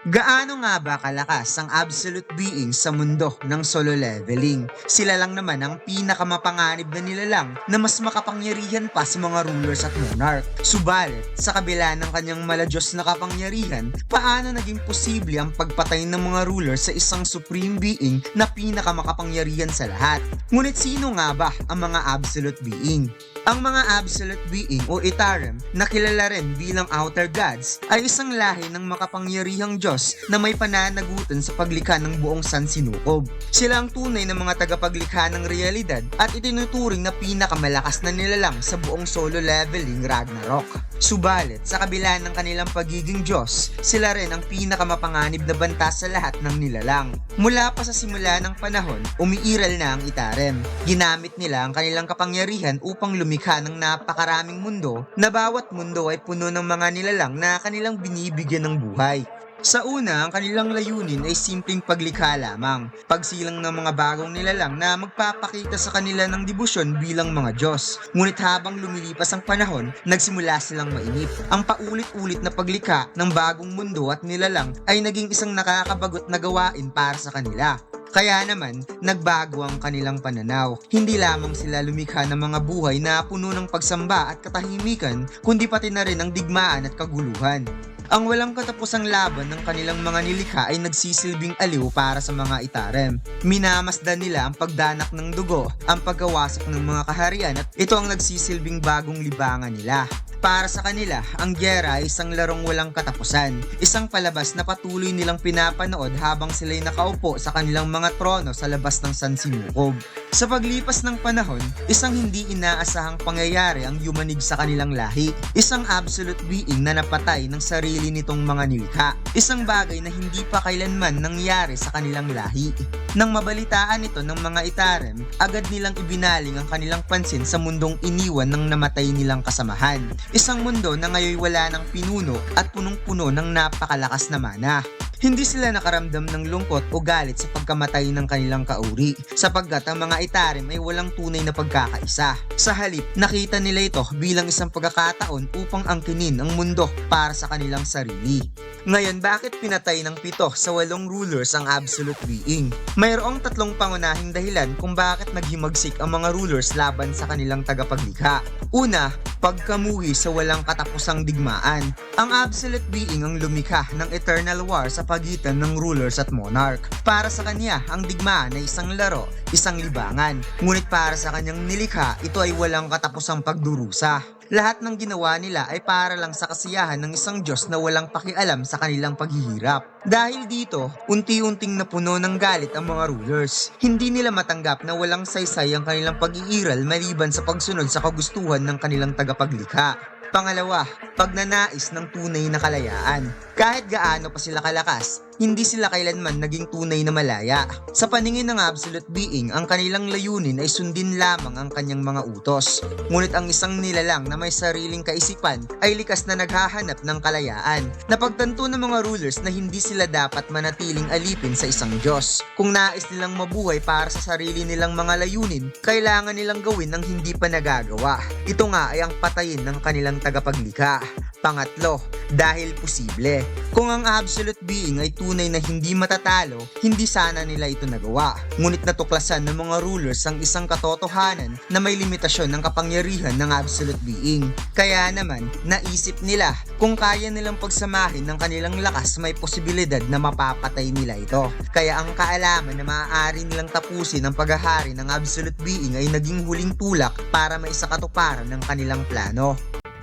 Gaano nga ba kalakas ang absolute being sa mundo ng solo leveling? Sila lang naman ang pinakamapanganib na nilalang na mas makapangyarihan pa sa mga rulers at monarch. Subalit, sa kabila ng kanyang maladyos na kapangyarihan, paano naging posible ang pagpatay ng mga rulers sa isang supreme being na pinakamakapangyarihan sa lahat? Ngunit sino nga ba ang mga absolute being? Ang mga absolute being o Itarim na kilala rin bilang outer gods ay isang lahi ng makapangyarihang Diyos na may pananagutan sa paglikha ng buong sansinukob. Sila ang tunay na mga tagapaglikha ng realidad at itinuturing na pinakamalakas na nilalang sa buong solo leveling Ragnarok. Subalit, sa kabila ng kanilang pagiging Diyos, sila rin ang pinakamapanganib na banta sa lahat ng nilalang. Mula pa sa simula ng panahon, umiiral na ang Itarim. Ginamit nila ang kanilang kapangyarihan upang lumikha ng napakaraming mundo na bawat mundo ay puno ng mga nilalang na kanilang binibigyan ng buhay. Sa una, ang kanilang layunin ay simpleng paglikha lamang, pagsilang ng mga bagong nilalang na magpapakita sa kanila ng debosyon bilang mga Diyos. Ngunit habang lumilipas ang panahon, nagsimula silang mainip. Ang paulit-ulit na paglikha ng bagong mundo at nilalang ay naging isang nakakabagot na gawain para sa kanila. Kaya naman, nagbago ang kanilang pananaw. Hindi lamang sila lumikha ng mga buhay na puno ng pagsamba at katahimikan, kundi pati na rin ang digmaan at kaguluhan. Ang walang katapusang laban ng kanilang mga nilikha ay nagsisilbing aliw para sa mga Itarim. Minamasdan nila ang pagdanak ng dugo, ang pagkawasak ng mga kaharian at ito ang nagsisilbing bagong libangan nila. Para sa kanila, ang gyera ay isang larong walang katapusan, isang palabas na patuloy nilang pinapanood habang sila'y nakaupo sa kanilang mga trono sa labas ng sansinukob. Sa paglipas ng panahon, isang hindi inaasahang pangyayari ang yumanig sa kanilang lahi, isang absolute being na napatay ng sarili nitong mga nilikha, isang bagay na hindi pa kailanman nangyari sa kanilang lahi. Nang mabalitaan ito ng mga Itarim, agad nilang ibinaling ang kanilang pansin sa mundong iniwan ng namatay nilang kasamahan. Isang mundo na ngayon wala ng pinuno at punong-puno ng napakalakas na mana. Hindi sila nakaramdam ng lungkot o galit sa pagkamatay ng kanilang kauri, sapagkat ang mga Itarim ay walang tunay na pagkakaisa. Sa halip, nakita nila ito bilang isang pagkakataon upang angkinin ang mundo para sa kanilang sarili. Ngayon, bakit pinatay ng 7 sa 8 rulers ang absolute being? Mayroong 3 pangunahing dahilan kung bakit naghimagsik ang mga rulers laban sa kanilang tagapaglikha. Una, pagkamuhi sa walang katapusang digmaan. Ang absolute being ang lumikha ng eternal war sa pagitan ng rulers at monarch. Para sa kanya, ang digmaan ay isang laro, isang libangan. Ngunit para sa kanyang nilikha, ito ay walang katapusang pagdurusa. Lahat ng ginawa nila ay para lang sa kasiyahan ng isang Diyos na walang pakialam sa kanilang paghihirap. Dahil dito, unti-unting napuno ng galit ang mga rulers. Hindi nila matanggap na walang saysay ang kanilang pag-iiral maliban sa pagsunod sa kagustuhan ng kanilang tagapaglikha. Pangalawa, pagnanais ng tunay na kalayaan. Kahit gaano pa sila kalakas, hindi sila kailanman naging tunay na malaya. Sa paningin ng absolute being, ang kanilang layunin ay sundin lamang ang kanyang mga utos. Ngunit ang isang nilalang na may sariling kaisipan ay likas na naghahanap ng kalayaan. Napagtanto ng mga rulers na hindi sila dapat manatiling alipin sa isang Diyos. Kung nais nilang mabuhay para sa sarili nilang mga layunin, kailangan nilang gawin ang hindi pa nagagawa. Ito nga ay ang patayin ng kanilang tagapaglikha. Pangatlo, dahil posible. Kung ang absolute being ay tunay na hindi matatalo, hindi sana nila ito nagawa. Ngunit natuklasan ng mga rulers ang isang katotohanan na may limitasyon ng kapangyarihan ng absolute being. Kaya naman, naisip nila kung kaya nilang pagsamahin ng kanilang lakas, may posibilidad na mapapatay nila ito. Kaya ang kaalaman na maaari nilang tapusin ang paghahari ng absolute being ay naging huling tulak para maisakatuparan ng kanilang plano.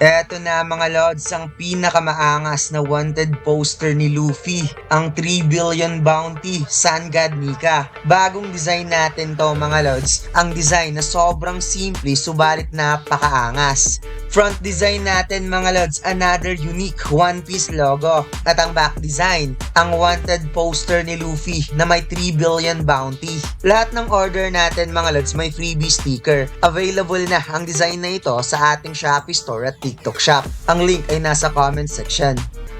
Eto na mga lods, ang pinakamaangas na wanted poster ni Luffy, ang 3 billion bounty, Sun God Nika. Bagong design natin to mga lods, ang design na sobrang simple subalit napakaangas. Front design natin mga lods, another unique One Piece logo. At ang back design, ang wanted poster ni Luffy na may 3 billion bounty. Lahat ng order natin mga lods may freebie sticker. Available na ang design na ito sa ating Shopee store at TikTok shop. Ang link ay nasa comment section.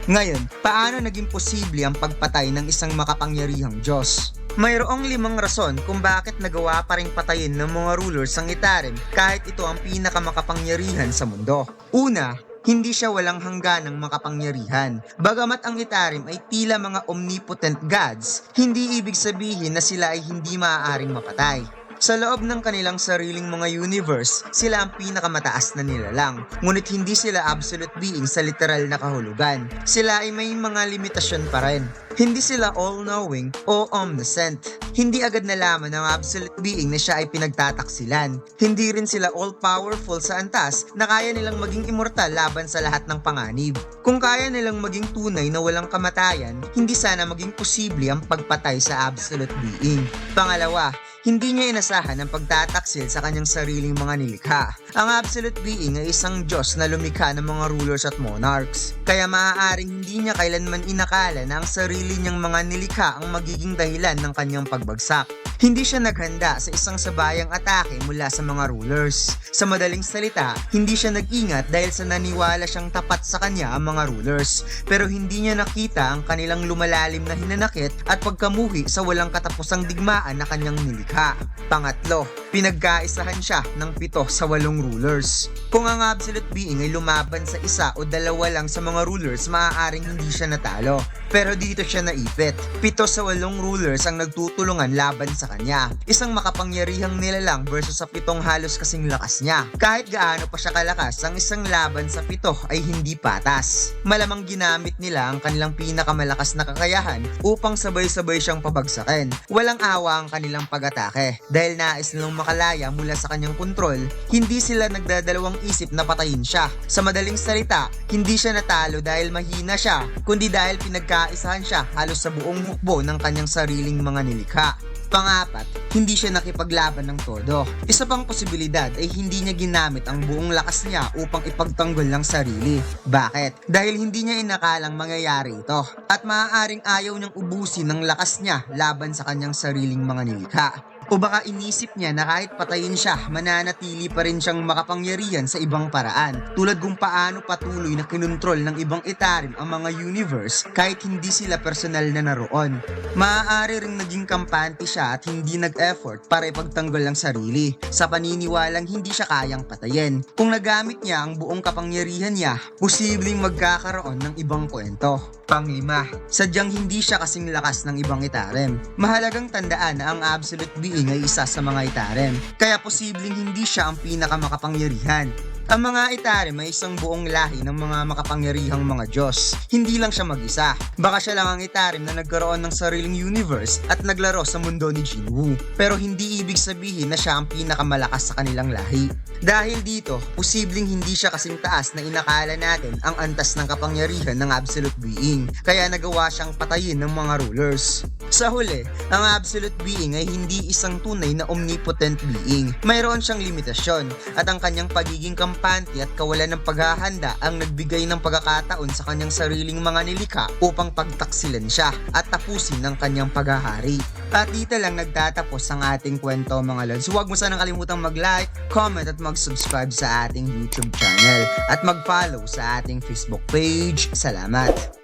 Ngayon, paano naging posible ang pagpatay ng isang makapangyarihang Diyos? Mayroong 5 rason kung bakit nagawa pa ring patayin ng mga rulers ang Itarim kahit ito ang pinakamakapangyarihan sa mundo. Una, hindi siya walang hangganang makapangyarihan. Bagamat ang Itarim ay tila mga omnipotent gods, hindi ibig sabihin na sila ay hindi maaaring mapatay. Sa loob ng kanilang sariling mga universe, sila ang pinakamataas na nilalang. Ngunit hindi sila absolute being sa literal na kahulugan. Sila ay may mga limitasyon pa rin. Hindi sila all-knowing o omniscient. Hindi agad nalaman ng absolute being na siya ay pinagtataksilan. Hindi rin sila all-powerful sa antas na kaya nilang maging immortal laban sa lahat ng panganib. Kung kaya nilang maging tunay na walang kamatayan, hindi sana maging posible ang pagpatay sa absolute being. Pangalawa, hindi niya inasahan ang pagtataksil sa kanyang sariling mga nilikha. Ang absolute being ay isang Diyos na lumikha ng mga rulers at monarchs. Kaya maaaring hindi niya kailanman inakala na ang sarili niyang mga nilikha ang magiging dahilan ng kanyang pagbagsak. Hindi siya naghanda sa isang sabayang atake mula sa mga rulers. Sa madaling salita, hindi siya nag-ingat dahil sa naniwala siyang tapat sa kanya ang mga rulers. Pero hindi niya nakita ang kanilang lumalalim na hinanakit at pagkamuhi sa walang katapusang digmaan na kanyang nilikha. Pangatlo, pinagkaisahan siya ng 7 sa 8 rulers. Kung ang absolute being ay lumaban sa isa o dalawa lang sa mga rulers, maaaring hindi siya natalo. Pero dito siya naipit. 7 sa 8 rulers ang nagtutulungan laban sa kanya. Isang makapangyarihang nilalang versus sa 7 halos kasing lakas niya. Kahit gaano pa siya kalakas, ang isang laban sa 7 ay hindi patas. Malamang ginamit nila ang kanilang pinakamalakas na kakayahan upang sabay-sabay siyang pabagsakin. Walang awa ang kanilang pag-atake. Dahil nais nilang makalaya mula sa kanyang kontrol, hindi sila nagdadalawang isip na patayin siya. Sa madaling salita, hindi siya natalo dahil mahina siya, kundi dahil pinagkaisahan siya halos sa buong hukbo ng kanyang sariling mga nilikha. Pangapat, hindi siya nakipaglaban ng todo. Isa pang posibilidad ay hindi niya ginamit ang buong lakas niya upang ipagtanggol ng sarili. Bakit? Dahil hindi niya inakalang mangyayari ito. At maaaring ayaw niyang ubusin ng lakas niya laban sa kanyang sariling mga nilikha. O baka inisip niya na kahit patayin siya, mananatili pa rin siyang makapangyarihan sa ibang paraan. Tulad kung paano patuloy na kinontrol ng ibang Itarim ang mga universe kahit hindi sila personal na naroon. Maaari ring naging kampante siya at hindi nag-effort para ipagtanggol ang sarili, sa paniniwalang hindi siya kayang patayin. Kung nagamit niya ang buong kapangyarihan niya, posibleng magkakaroon ng ibang kwento. Pang-5, sadyang hindi siya kasing lakas ng ibang Itarim. Mahalagang tandaan na ang absolute being ay isa sa mga Itarim, kaya posibleng hindi siya ang pinakamakapangyarihan. Ang mga Itarim ay isang buong lahi ng mga makapangyarihang mga Diyos. Hindi lang siya mag-isa. Baka siya lang ang Itarim na nagkaroon ng sariling universe at naglaro sa mundo ni Jinwoo. Pero hindi ibig sabihin na siya ang pinakamalakas sa kanilang lahi. Dahil dito, posibleng hindi siya kasing taas na inakala natin ang antas ng kapangyarihan ng absolute being. Kaya nagawa siyang patayin ng mga rulers. Sa huli, ang absolute being ay hindi isang tunay na omnipotent being. Mayroon siyang limitasyon at ang kanyang pagiging kampante at kawalan ng paghahanda ang nagbigay ng pagkakataon sa kanyang sariling mga nilikha upang pagtaksilan siya at tapusin ng kanyang paghahari. At dito lang nagtatapos ang ating kwento mga lods. Huwag mo sanang kalimutang mag-like, comment at mag-subscribe sa ating YouTube channel at mag-follow sa ating Facebook page. Salamat!